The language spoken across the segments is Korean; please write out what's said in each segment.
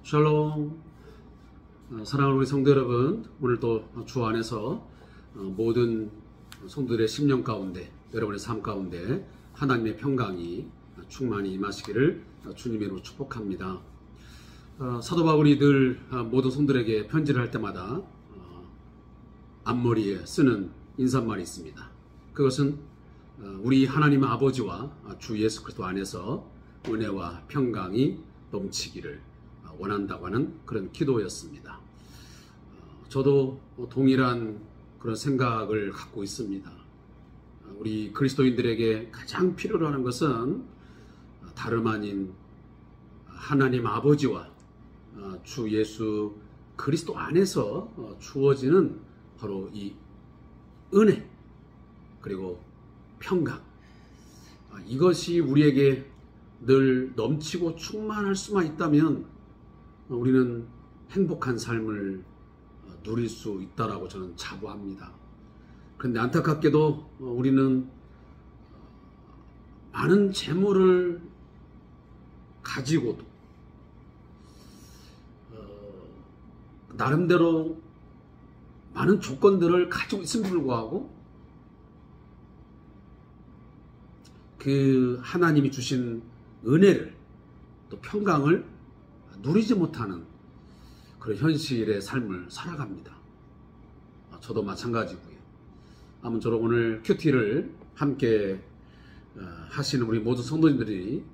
샬롬. 사랑하는 우리 성도 여러분, 오늘도 주 안에서 모든 성도들의 심령 가운데, 여러분의 삶 가운데 하나님의 평강이 충만히 임하시기를 주님의 이름으로 축복합니다. 사도 바울이 늘 모든 성도들에게 편지를 할 때마다 앞머리에 쓰는 인사말이 있습니다. 그것은 우리 하나님 아버지와 주 예수 그리스도 안에서 은혜와 평강이 넘치기를 원한다고 하는 그런 기도였습니다. 저도 동일한 그런 생각을 갖고 있습니다. 우리 그리스도인들에게 가장 필요로 하는 것은 다름 아닌 하나님 아버지와 주 예수 그리스도 안에서 주어지는 바로 이 은혜 그리고 평강, 이것이 우리에게 늘 넘치고 충만할 수만 있다면 우리는 행복한 삶을 누릴 수 있다라고 저는 자부합니다. 그런데 안타깝게도 우리는 많은 재물을 가지고도 나름대로 많은 조건들을 가지고 있음에도 불구하고 그 하나님이 주신 은혜를 또 평강을 누리지 못하는 그런 현실의 삶을 살아갑니다. 저도 마찬가지고요. 아무쪼록 오늘 큐티를 함께 하시는 우리 모든 성도님들이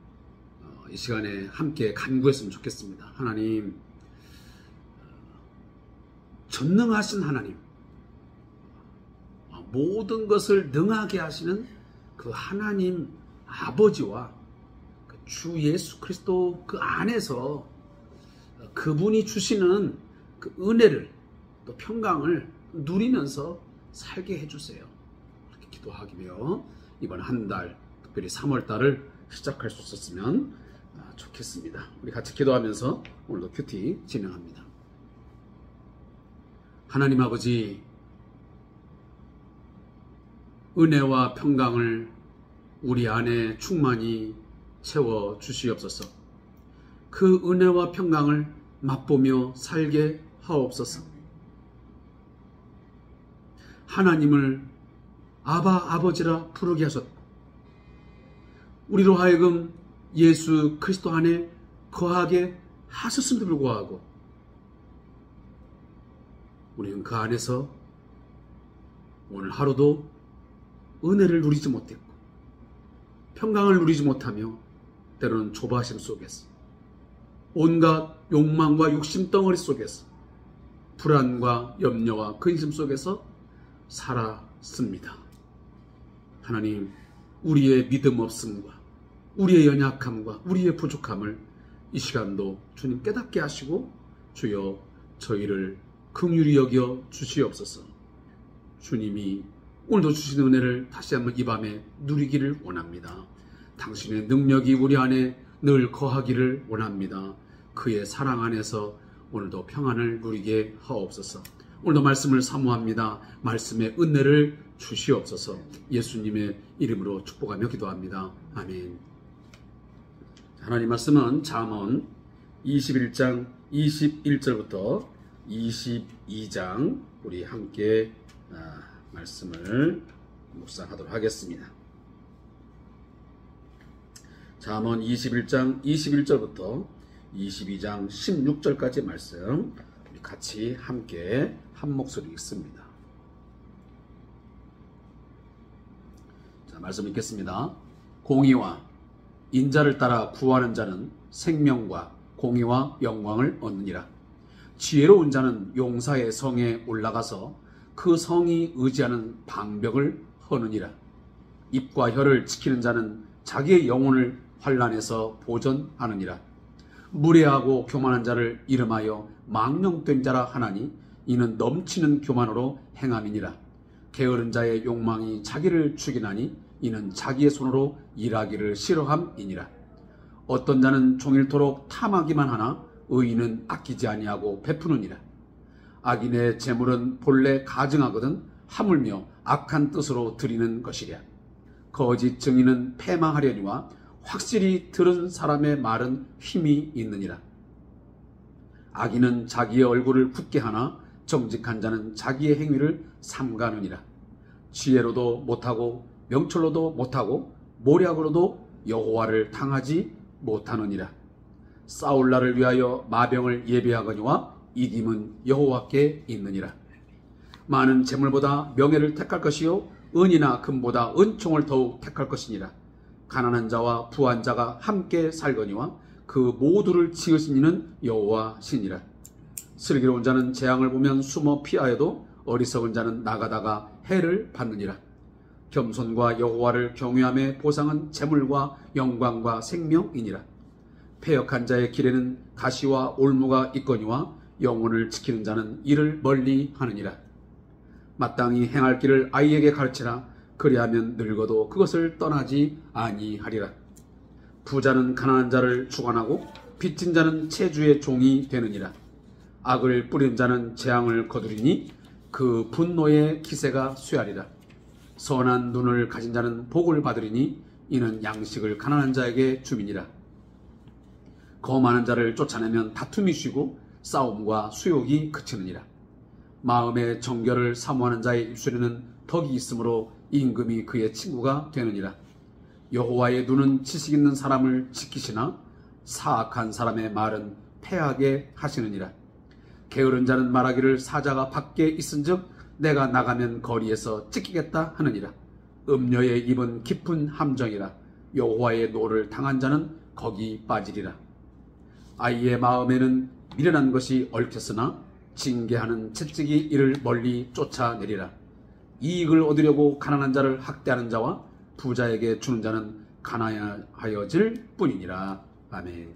이 시간에 함께 간구했으면 좋겠습니다. 하나님, 전능하신 하나님, 모든 것을 능하게 하시는 그 하나님 아버지와 주 예수 그리스도 그 안에서 그분이 주시는 그 은혜를 또 평강을 누리면서 살게 해주세요. 이렇게 기도하기며 이번 한 달, 특별히 3월 달을 시작할 수 있었으면 좋겠습니다. 우리 같이 기도하면서 오늘도 큐티 진행합니다. 하나님 아버지, 은혜와 평강을 우리 안에 충만히 채워 주시옵소서. 그 은혜와 평강을 맛보며 살게 하옵소서. 하나님을 아바 아버지라 부르게 하셨다. 우리로 하여금 예수 그리스도 안에 거하게 하셨음에도 불구하고 우리는 그 안에서 오늘 하루도 은혜를 누리지 못했고 평강을 누리지 못하며 때로는 조바심 속에서 온갖 욕망과 욕심 덩어리 속에서 불안과 염려와 근심 속에서 살았습니다. 하나님, 우리의 믿음 없음과 우리의 연약함과 우리의 부족함을 이 시간도 주님 깨닫게 하시고 주여 저희를 긍휼히 여겨 주시옵소서. 주님이 오늘도 주신 은혜를 다시 한번 이 밤에 누리기를 원합니다. 당신의 능력이 우리 안에 늘 거하기를 원합니다. 그의 사랑 안에서 오늘도 평안을 누리게 하옵소서. 오늘도 말씀을 사모합니다. 말씀의 은혜를 주시옵소서. 예수님의 이름으로 축복하며 기도합니다. 아멘. 하나님 말씀은 잠언 21장 21절부터 22장 우리 함께 말씀을 묵상하도록 하겠습니다. 잠언 21장 21절부터 22장 16절까지 말씀 우리 같이 함께 한 목소리 읽습니다. 자, 말씀 읽겠습니다. 공의와 인자를 따라 구하는 자는 생명과 공의와 영광을 얻느니라. 지혜로운 자는 용사의 성에 올라가서 그 성이 의지하는 방벽을 허느니라. 입과 혀를 지키는 자는 자기의 영혼을 환난에서 보전하느니라. 무례하고 교만한 자를 이름하여 망령된 자라 하나니 이는 넘치는 교만으로 행함이니라. 게으른 자의 욕망이 자기를 죽이나니 이는 자기의 손으로 일하기를 싫어함이니라. 어떤 자는 종일토록 탐하기만 하나 의인은 아끼지 아니하고 베푸느니라. 악인의 재물은 본래 가증하거든 하물며 악한 뜻으로 드리는 것이랴. 거짓 증인은 패망하려니와 확실히 들은 사람의 말은 힘이 있느니라. 악인은 자기의 얼굴을 굳게 하나 정직한 자는 자기의 행위를 삼가느니라. 지혜로도 못하고 명철로도 못하고 모략으로도 여호와를 당하지 못하느니라. 싸울 날을 위하여 마병을 예비하거니와 이김은 여호와께 있느니라. 많은 재물보다 명예를 택할 것이요 은이나 금보다 은총을 더욱 택할 것이니라. 가난한 자와 부한 자가 함께 살거니와 그 모두를 지으신 이는 여호와시니라. 슬기로운 자는 재앙을 보면 숨어 피하여도 어리석은 자는 나가다가 해를 받느니라. 겸손과 여호와를 경외함의 보상은 재물과 영광과 생명이니라. 패역한 자의 길에는 가시와 올무가 있거니와 영혼을 지키는 자는 이를 멀리 하느니라. 마땅히 행할 길을 아이에게 가르치라. 그리하면 늙어도 그것을 떠나지 아니하리라. 부자는 가난한 자를 주관하고 빚진 자는 채주의 종이 되느니라. 악을 뿌리는 자는 재앙을 거두리니 그 분노의 기세가 쇠하리라. 선한 눈을 가진 자는 복을 받으리니 이는 양식을 가난한 자에게 주민이라. 거만한 자를 쫓아내면 다툼이 쉬고 싸움과 수욕이 그치느니라. 마음의 정결을 사모하는 자의 입술에는 덕이 있으므로 임금이 그의 친구가 되느니라. 여호와의 눈은 지식 있는 사람을 지키시나 사악한 사람의 말은 패하게 하시느니라. 게으른 자는 말하기를 사자가 밖에 있은즉 내가 나가면 거리에서 찢기겠다 하느니라. 음녀의 입은 깊은 함정이라. 여호와의 노를 당한 자는 거기 빠지리라. 아이의 마음에는 미련한 것이 얽혔으나 징계하는 채찍이 이를 멀리 쫓아내리라. 이익을 얻으려고 가난한 자를 학대하는 자와 부자에게 주는 자는 가난하여질 뿐이니라. 아멘.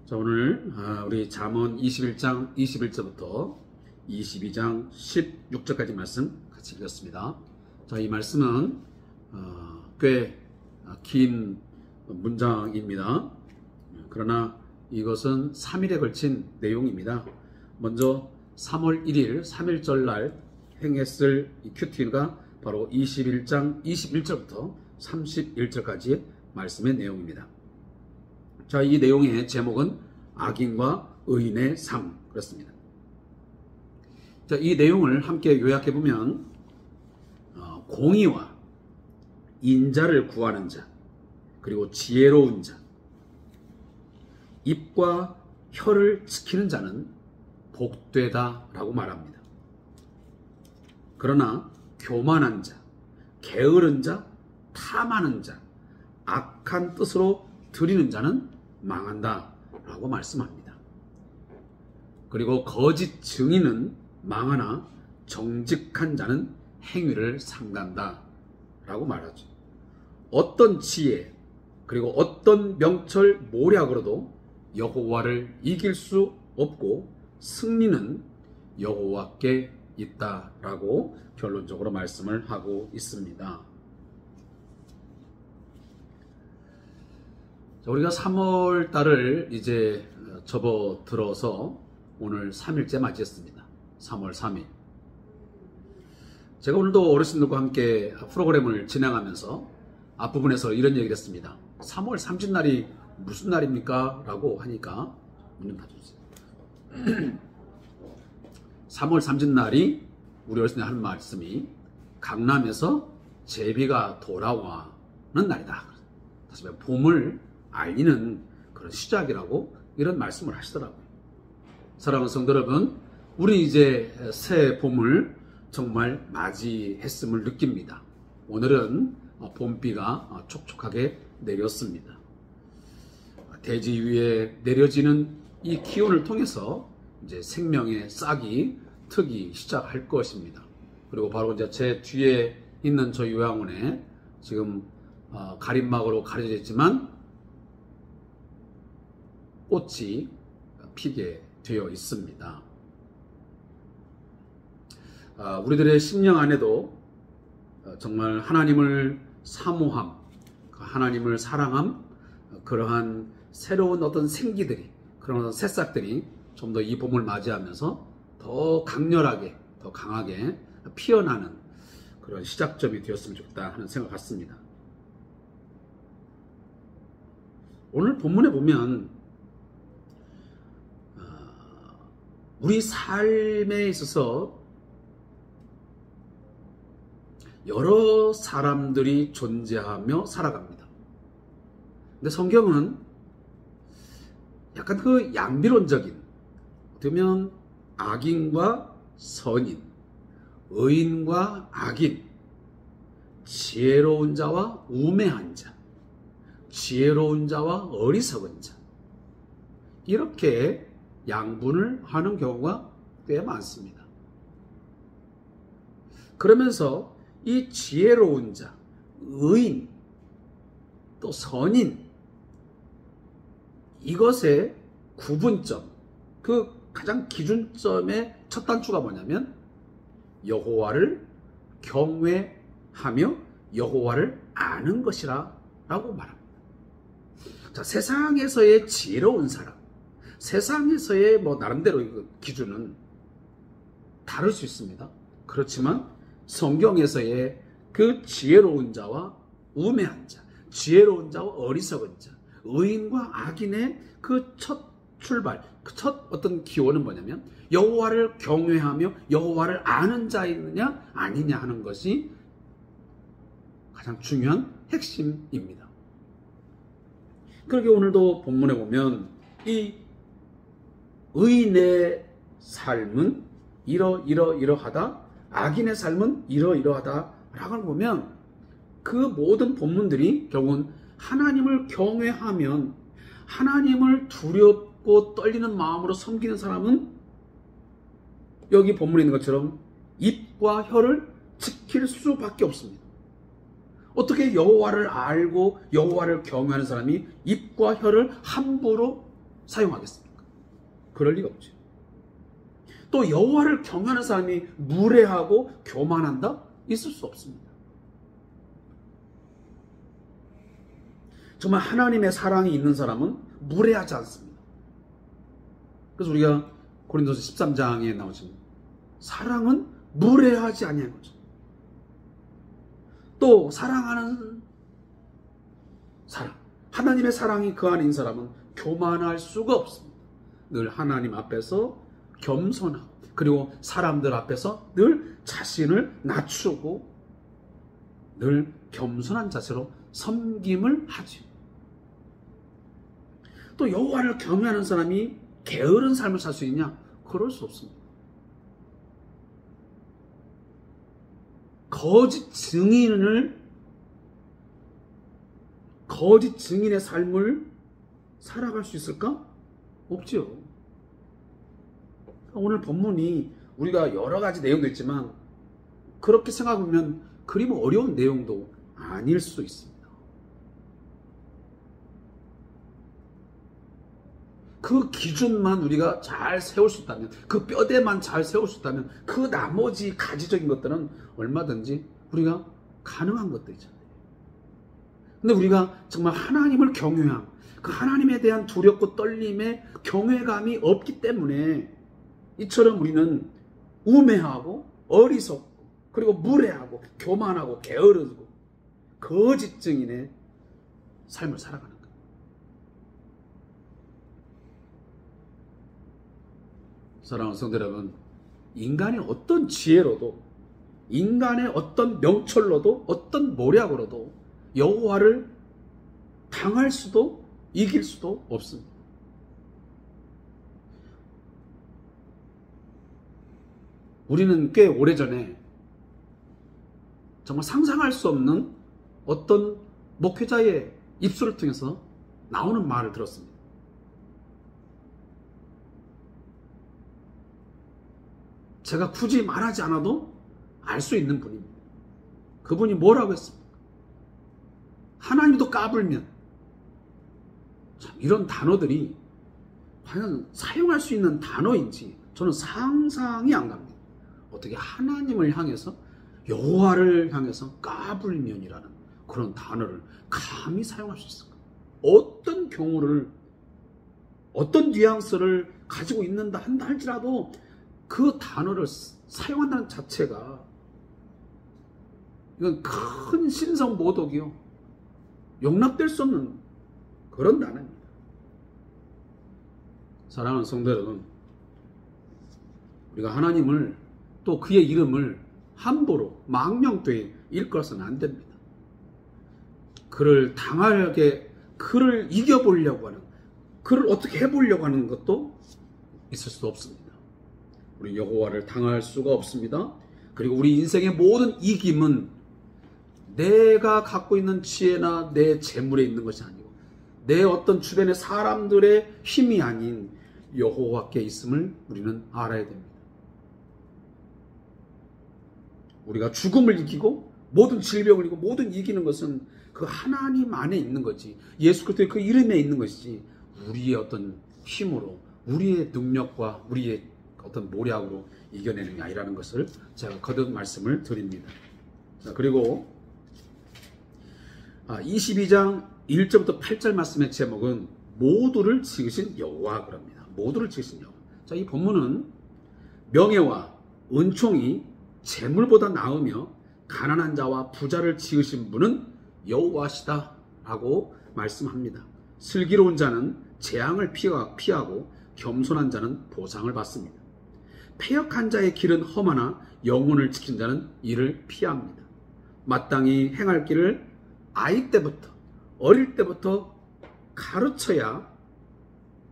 자, 오늘 우리 잠언 21장 21절부터 22장 16절까지 말씀 같이 읽었습니다. 자, 이 말씀은 꽤 긴 문장입니다. 그러나 이것은 3일에 걸친 내용입니다. 먼저 3월 1일 3일절 날 행했을 이 큐티가 바로 21장 21절부터 31절까지의 말씀의 내용입니다. 자, 이 내용의 제목은 악인과 의인의 삶, 그렇습니다. 자, 이 내용을 함께 요약해 보면 공의와 인자를 구하는 자, 그리고 지혜로운 자, 입과 혀를 지키는 자는 복되다라고 말합니다. 그러나 교만한 자, 게으른 자, 탐하는 자, 악한 뜻으로 드리는 자는 망한다라고 말씀합니다. 그리고 거짓 증인은 망하나 정직한 자는 행위를 삼간다라고 말하죠. 어떤 지혜 그리고 어떤 명철 모략으로도 여호와를 이길 수 없고 승리는 여호와께 있다라고 결론적으로 말씀을 하고 있습니다. 자, 우리가 3월 달을 이제 접어들어서 오늘 3일째 맞이했습니다. 3월 3일. 제가 오늘도 어르신들과 함께 프로그램을 진행하면서 앞부분에서 이런 얘기를 했습니다. 3월 30날이 무슨 날입니까? 라고 하니까 문 좀 닫아주세요. 3월 30날이 우리 어르신이 하는 말씀이 강남에서 제비가 돌아와는 날이다. 다시 말해 봄을 알리는 그런 시작이라고 이런 말씀을 하시더라고요. 사랑하는 성도 여러분, 우리 이제 새 봄을 정말 맞이했음을 느낍니다. 오늘은 봄비가 촉촉하게 내렸습니다. 대지 위에 내려지는 이 기온을 통해서 이제 생명의 싹이 트기 시작할 것입니다. 그리고 바로 이제 제 뒤에 있는 저 요양원에 지금 가림막으로 가려져 있지만 꽃이 피게 되어 있습니다. 우리들의 심령 안에도 정말 하나님을 사모함, 하나님을 사랑함, 그러한 새로운 어떤 생기들이, 그런 어떤 새싹들이 좀 더 이 봄을 맞이하면서 더 강렬하게, 더 강하게 피어나는 그런 시작점이 되었으면 좋겠다 하는 생각 같습니다. 오늘 본문에 보면 우리 삶에 있어서 여러 사람들이 존재하며 살아갑니다. 근데 성경은 약간 그 양비론적인, 어쩌면 악인과 선인, 의인과 악인, 지혜로운 자와 우매한 자, 지혜로운 자와 어리석은 자, 이렇게 양분을 하는 경우가 꽤 많습니다. 그러면서 이 지혜로운 자, 의인, 또 선인, 이것의 구분점, 그 가장 기준점의 첫 단추가 뭐냐면 여호와를 경외하며 여호와를 아는 것이라 라고 말합니다. 자, 세상에서의 지혜로운 사람, 세상에서의 나름대로 기준은 다를 수 있습니다. 그렇지만 성경에서의 그 지혜로운 자와 우매한 자, 지혜로운 자와 어리석은 자, 의인과 악인의 그 첫 출발, 그 첫 어떤 기원은 뭐냐면 여호와를 경외하며 여호와를 아는 자이느냐 아니냐 하는 것이 가장 중요한 핵심입니다. 그렇게 오늘도 본문에 보면 이 의인의 삶은 이러이러하다, 악인의 삶은 이러이러하다 라고 보면 그 모든 본문들이 결국은 하나님을 경외하면, 하나님을 두렵고 떨리는 마음으로 섬기는 사람은 여기 본문에 있는 것처럼 입과 혀를 지킬 수밖에 없습니다. 어떻게 여호와를 알고 여호와를 경외하는 사람이 입과 혀를 함부로 사용하겠습니까? 그럴 리가 없죠. 또 여호와를 경외하는 사람이 무례하고 교만한다? 있을 수 없습니다. 정말 하나님의 사랑이 있는 사람은 무례하지 않습니다. 그래서 우리가 고린도서 13장에 나오지만 사랑은 무례하지 아니한 거죠. 또 사랑하는 사람, 하나님의 사랑이 그 안에 있는 사람은 교만할 수가 없습니다. 늘 하나님 앞에서 겸손하고, 그리고 사람들 앞에서 늘 자신을 낮추고 늘 겸손한 자세로 섬김을 하죠. 또 여호와를 경외하는 사람이 게으른 삶을 살 수 있냐? 그럴 수 없습니다. 거짓 증인의 삶을 살아갈 수 있을까? 없죠. 오늘 본문이 우리가 여러 가지 내용도 있지만 그렇게 생각하면 그리 어려운 내용도 아닐 수 있습니다. 그 기준만 우리가 잘 세울 수 있다면, 그 뼈대만 잘 세울 수 있다면 그 나머지 가지적인 것들은 얼마든지 우리가 가능한 것들이잖아요. 근데 우리가 정말 하나님을 경외함, 그 하나님에 대한 두렵고 떨림의 경외감이 없기 때문에 이처럼 우리는 우매하고 어리석고 그리고 무례하고 교만하고 게으르고 거짓 증인의 삶을 살아가는 거예요. 사랑하는 성도 여러분, 인간의 어떤 지혜로도, 인간의 어떤 명철로도, 어떤 모략으로도 여호와를 당할 수도 이길 수도 없습니다. 우리는 꽤 오래전에 정말 상상할 수 없는 어떤 목회자의 입술을 통해서 나오는 말을 들었습니다. 제가 굳이 말하지 않아도 알 수 있는 분입니다. 그분이 뭐라고 했습니까? 하나님도 까불면, 참 이런 단어들이 과연 사용할 수 있는 단어인지 저는 상상이 안 갑니다. 어떻게 하나님을 향해서, 여호와를 향해서 까불면이라는 그런 단어를 감히 사용할 수 있을까? 어떤 경우를, 어떤 뉘앙스를 가지고 있는다 한다 할지라도 그 단어를 사용한다는 자체가 이건 큰 신성모독이요, 용납될 수 없는 그런 단어입니다. 사랑하는 성도 여러분, 우리가 하나님을 또 그의 이름을 함부로 망령되이 일컬어서는 안 됩니다. 그를 당하게, 그를 이겨보려고 하는, 그를 어떻게 해보려고 하는 것도 있을 수 없습니다. 우리 여호와를 당할 수가 없습니다. 그리고 우리 인생의 모든 이김은 내가 갖고 있는 지혜나 내 재물에 있는 것이 아니고 내 어떤 주변의 사람들의 힘이 아닌 여호와께 있음을 우리는 알아야 됩니다. 우리가 죽음을 이기고 모든 질병을 이기고 모든 이기는 것은 그 하나님 안에 있는 거지, 예수 그리스도의 그 이름에 있는 것이지 우리의 어떤 힘으로, 우리의 능력과 우리의 어떤 모략으로 이겨내는 게 아니라는 것을 제가 거듭 말씀을 드립니다. 자, 그리고 22장 1절부터 8절 말씀의 제목은 모두를 지으신 여호와 그럽니다. 모두를 지으신 여호와. 자, 이 본문은 명예와 은총이 재물보다 나으며 가난한 자와 부자를 지으신 분은 여호와시다 라고 말씀합니다. 슬기로운 자는 재앙을 피하고 겸손한 자는 보상을 받습니다. 패역한 자의 길은 험하나 영혼을 지킨 자는 이를 피합니다. 마땅히 행할 길을 아이 때부터, 어릴 때부터 가르쳐야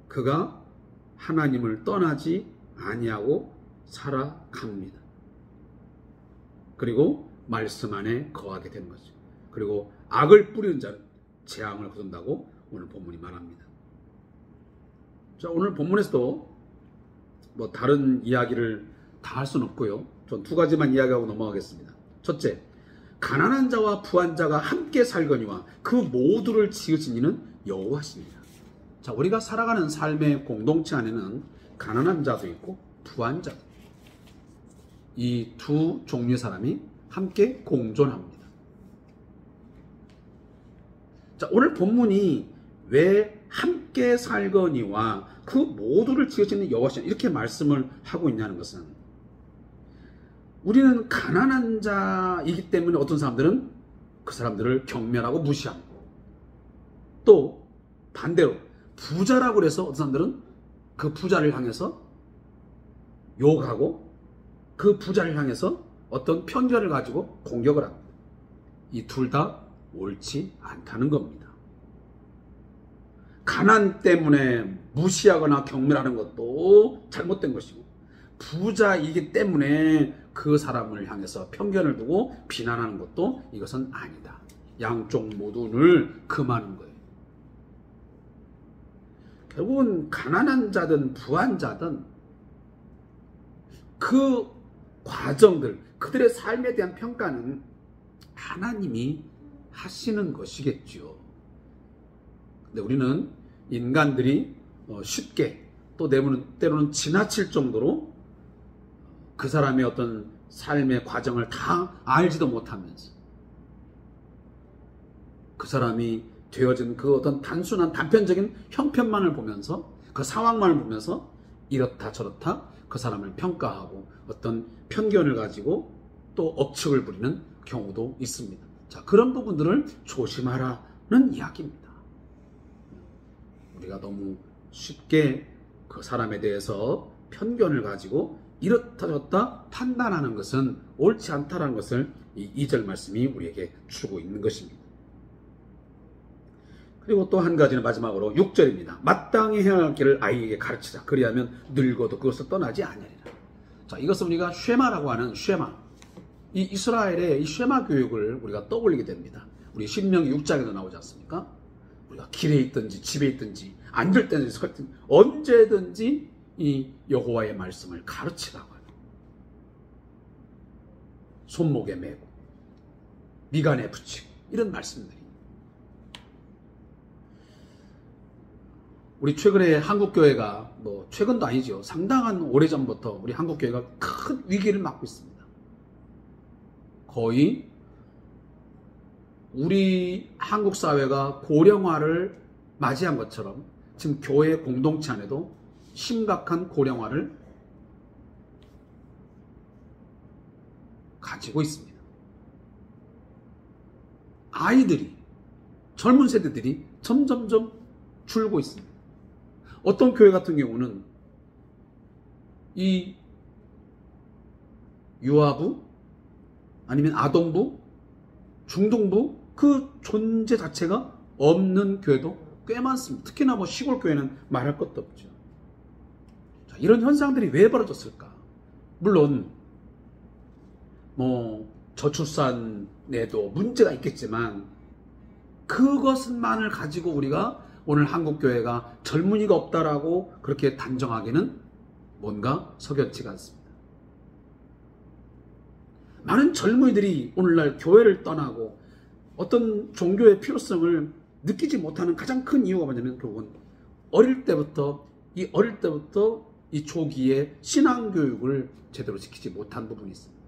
그가 하나님을 떠나지 아니하고 살아갑니다. 그리고 말씀 안에 거하게 되는 거죠. 그리고 악을 뿌리는 자는 재앙을 거둔다고 오늘 본문이 말합니다. 자, 오늘 본문에서도 뭐 다른 이야기를 다 할 수는 없고요. 전 두 가지만 이야기하고 넘어가겠습니다. 첫째, 가난한 자와 부한 자가 함께 살거니와 그 모두를 지으신 이는 여호와시니라. 자, 우리가 살아가는 삶의 공동체 안에는 가난한 자도 있고 부한 자도, 이 두 종류의 사람이 함께 공존합니다. 자, 오늘 본문이 왜 함께 살거니와 그 모두를 지으시는 여호와시니라 이렇게 말씀을 하고 있냐는 것은, 우리는 가난한 자이기 때문에 어떤 사람들은 그 사람들을 경멸하고 무시하고, 또 반대로 부자라고 해서 어떤 사람들은 그 부자를 향해서 욕하고 그 부자를 향해서 어떤 편견을 가지고 공격을 합니다. 이 둘 다 옳지 않다는 겁니다. 가난 때문에 무시하거나 경멸하는 것도 잘못된 것이고, 부자이기 때문에 그 사람을 향해서 편견을 두고 비난하는 것도 이것은 아니다. 양쪽 모두를 금하는 거예요. 결국은 가난한 자든 부한 자든 그 과정들, 그들의 삶에 대한 평가는 하나님이 하시는 것이겠죠. 근데 우리는 인간들이 쉽게, 또 때로는 지나칠 정도로 그 사람의 어떤 삶의 과정을 다 알지도 못하면서 그 사람이 되어진 그 어떤 단순한 단편적인 형편만을 보면서, 그 상황만을 보면서 이렇다 저렇다 그 사람을 평가하고 어떤 편견을 가지고 또 억측을 부리는 경우도 있습니다. 자, 그런 부분들을 조심하라는 이야기입니다. 우리가 너무 쉽게 그 사람에 대해서 편견을 가지고 이렇다 저렇다 판단하는 것은 옳지 않다는 것을 이 2절 말씀이 우리에게 주고 있는 것입니다. 그리고 또 한 가지는 마지막으로 6절입니다. 마땅히 행할 길을 아이에게 가르치자. 그리하면 늙어도 그것을 떠나지 아니하리라. 자, 이것은 우리가 쉐마라고 하는 쉐마, 이 이스라엘의 이 쉐마 교육을 우리가 떠올리게 됩니다. 우리 신명기 6장에도 나오지 않습니까? 우리가 길에 있든지 집에 있든지 앉을 때든지 설 때든지 언제든지 이 여호와의 말씀을 가르치라고 해요. 손목에 메고 미간에 붙이고 이런 말씀들이. 우리 최근에 한국교회가, 뭐 최근도 아니죠, 상당한 오래전부터 우리 한국교회가 큰 위기를 맞고 있습니다. 거의 우리 한국 사회가 고령화를 맞이한 것처럼 지금 교회 공동체 안에도 심각한 고령화를 가지고 있습니다. 아이들이, 젊은 세대들이 점점점 줄고 있습니다. 어떤 교회 같은 경우는 이 유아부 아니면 아동부, 중등부 그 존재 자체가 없는 교회도 꽤 많습니다. 특히나 뭐 시골 교회는 말할 것도 없죠. 자, 이런 현상들이 왜 벌어졌을까? 물론 뭐 저출산에도 문제가 있겠지만 그것만을 가지고 우리가 오늘 한국 교회가 젊은이가 없다라고 그렇게 단정하기는 뭔가 석연치가 않습니다. 많은 젊은이들이 오늘날 교회를 떠나고 어떤 종교의 필요성을 느끼지 못하는 가장 큰 이유가 뭐냐면 결국은 어릴 때부터 이 초기에 신앙교육을 제대로 지키지 못한 부분이 있습니다.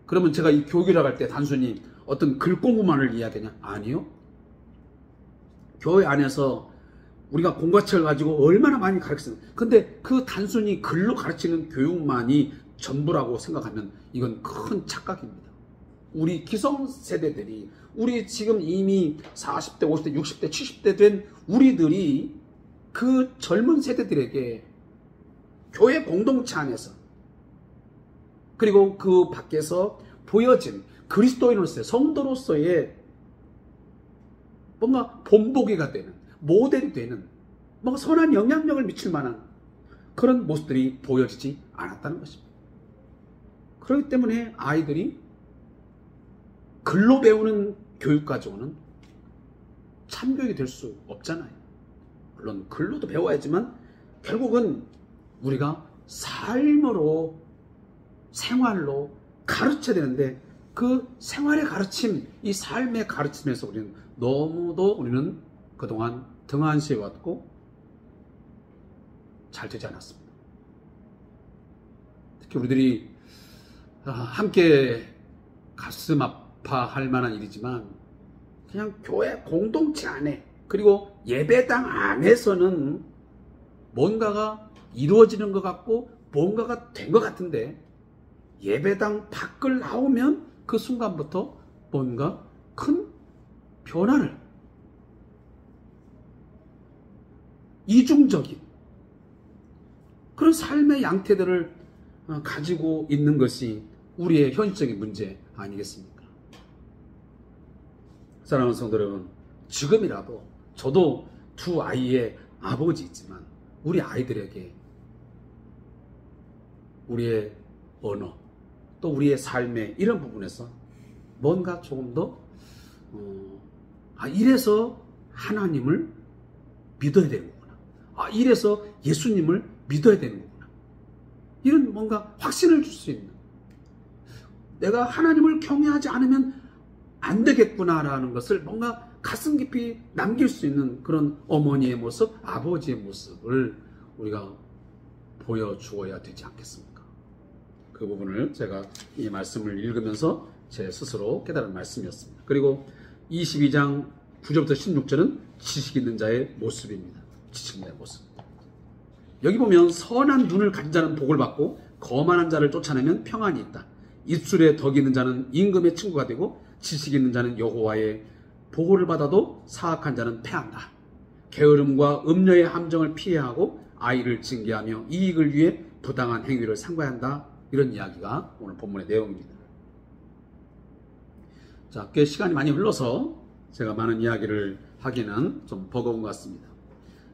그러면 제가 이 교육이라고 할 때 단순히 어떤 글 공부만을 이야기하냐? 아니요. 교회 안에서 우리가 공과책을 가지고 얼마나 많이 가르치는, 근데 그 단순히 글로 가르치는 교육만이 전부라고 생각하면 이건 큰 착각입니다. 우리 기성세대들이, 우리 지금 이미 40대, 50대, 60대, 70대 된 우리들이 그 젊은 세대들에게 교회 공동체 안에서 그리고 그 밖에서 보여진 그리스도인으로서의, 성도로서의 뭔가 본보기가 되는, 모델이 되는, 뭔가 선한 영향력을 미칠 만한 그런 모습들이 보여지지 않았다는 것입니다. 그렇기 때문에 아이들이 글로 배우는 교육 가지고는 참교육이 될 수 없잖아요. 물론 글로도 배워야지만 결국은 우리가 삶으로, 생활로 가르쳐야 되는데 그 생활의 가르침, 이 삶의 가르침에서 우리는 그동안 등한시해 왔고 잘 되지 않았습니다. 특히 우리들이 함께 가슴 아파할 만한 일이지만 그냥 교회 공동체 안에 그리고 예배당 안에서는 뭔가가 이루어지는 것 같고 뭔가가 된 것 같은데 예배당 밖을 나오면 그 순간부터 뭔가 큰 변화를, 이중적인 그런 삶의 양태들을 가지고 있는 것이 우리의 현실적인 문제 아니겠습니까? 사랑하는 성도 여러분, 지금이라도 저도 두 아이의 아버지이지만 우리 아이들에게 우리의 언어 또 우리의 삶의 이런 부분에서 뭔가 조금 더 이래서 하나님을 믿어야 되는 거구나, 이래서 예수님을 믿어야 되는 거구나, 이런 뭔가 확신을 줄 수 있는, 내가 하나님을 경외하지 않으면 안 되겠구나라는 것을 뭔가 가슴 깊이 남길 수 있는 그런 어머니의 모습, 아버지의 모습을 우리가 보여주어야 되지 않겠습니까? 그 부분을 제가 이 말씀을 읽으면서 제 스스로 깨달은 말씀이었습니다. 그리고 22장 9절부터 16절은 지식 있는 자의 모습입니다. 지식 있는 자의 모습. 여기 보면 선한 눈을 가진 자는 복을 받고 거만한 자를 쫓아내면 평안이 있다. 입술에 덕이 있는 자는 임금의 친구가 되고 지식 있는 자는 여호와의 보호를 받아도 사악한 자는 패한다. 게으름과 음녀의 함정을 피해야 하고 아이를 징계하며 이익을 위해 부당한 행위를 삼가한다. 이런 이야기가 오늘 본문의 내용입니다. 자, 꽤 시간이 많이 흘러서 제가 많은 이야기를 하기는 좀 버거운 것 같습니다.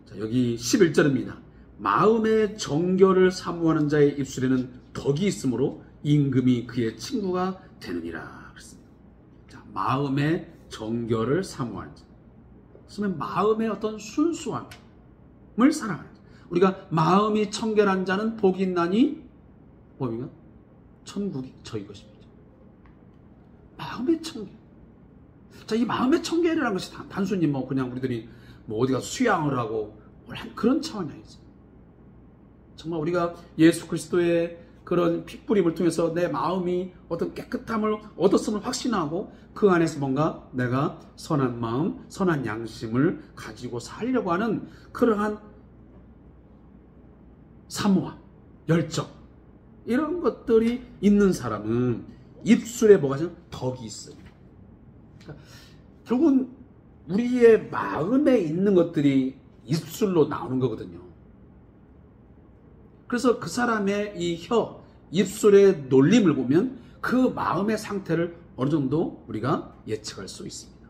자, 여기 11절입니다. 마음의 정결을 사모하는 자의 입술에는 덕이 있으므로 임금이 그의 친구가 되느니라. 그랬습니다. 자, 마음의 정결을 사모하는 자. 그러면 마음의 어떤 순수함을 사랑하는 자. 우리가 마음이 청결한 자는 복이 있나니 뭡니까? 천국이 저희 것입니다. 마음의 청결. 자, 이 마음의 청결이라는 것이 단순히 그냥 우리들이 어디 가서 수양을 하고 그런 차원이 아니죠. 정말 우리가 예수 그리스도의 그런 핏부림을 통해서 내 마음이 어떤 깨끗함을 얻었음을 확신하고 그 안에서 뭔가 내가 선한 마음, 선한 양심을 가지고 살려고 하는 그러한 사모함, 열정, 이런 것들이 있는 사람은 입술에 뭐가 있어요? 덕이 있어요. 그러니까 결국은 우리의 마음에 있는 것들이 입술로 나오는 거거든요. 그래서 그 사람의 이 입술의 놀림을 보면 그 마음의 상태를 어느 정도 우리가 예측할 수 있습니다.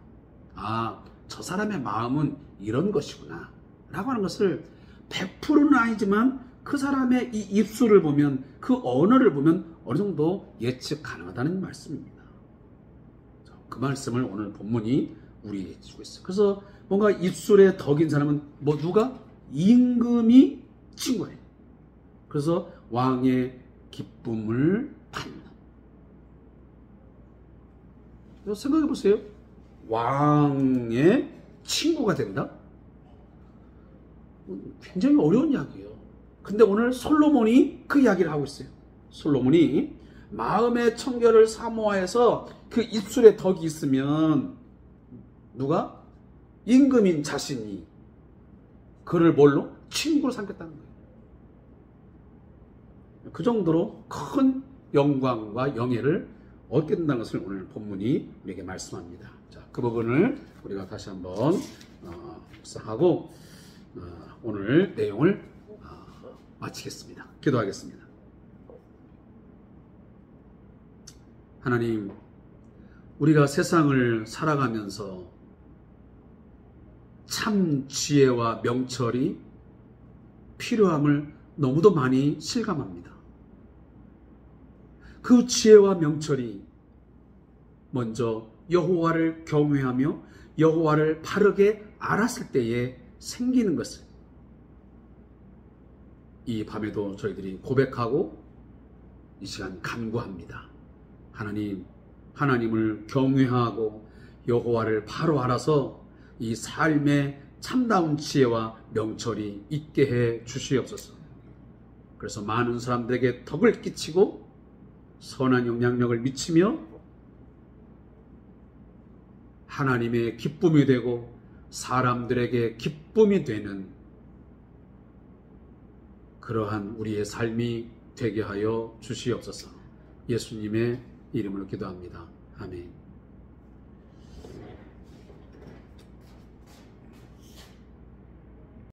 아, 저 사람의 마음은 이런 것이구나 라고 하는 것을 100%는 아니지만 그 사람의 이 입술을 보면, 그 언어를 보면 어느 정도 예측 가능하다는 말씀입니다. 그 말씀을 오늘 본문이 우리에게 주고 있어요. 그래서 뭔가 입술에 덕인 사람은 누가? 임금이 친구예요. 그래서 왕의 기쁨을 받는. 생각해 보세요. 왕의 친구가 된다? 굉장히 어려운 이야기예요. 근데 오늘 솔로몬이 그 이야기를 하고 있어요. 솔로몬이 마음의 청결을 사모하여서 그 입술에 덕이 있으면 누가? 임금인 자신이 그를 뭘로? 친구로 삼겠다는 거예요. 그 정도로 큰 영광과 영예를 얻게 된다는 것을 오늘 본문이 우리에게 말씀합니다. 자, 그 부분을 우리가 다시 한번 묵상하고 오늘 내용을 마치겠습니다. 기도하겠습니다. 하나님, 우리가 세상을 살아가면서 참 지혜와 명철이 필요함을 너무도 많이 실감합니다. 그 지혜와 명철이 먼저 여호와를 경외하며 여호와를 바르게 알았을 때에 생기는 것을 이 밤에도 저희들이 고백하고 이 시간 간구합니다. 하나님, 하나님을 경외하고 여호와를 바로 알아서 이 삶의 참다운 지혜와 명철이 있게 해 주시옵소서. 그래서 많은 사람들에게 덕을 끼치고 선한 영향력을 미치며 하나님의 기쁨이 되고 사람들에게 기쁨이 되는 그러한 우리의 삶이 되게 하여 주시옵소서. 예수님의 이름으로 기도합니다. 아멘.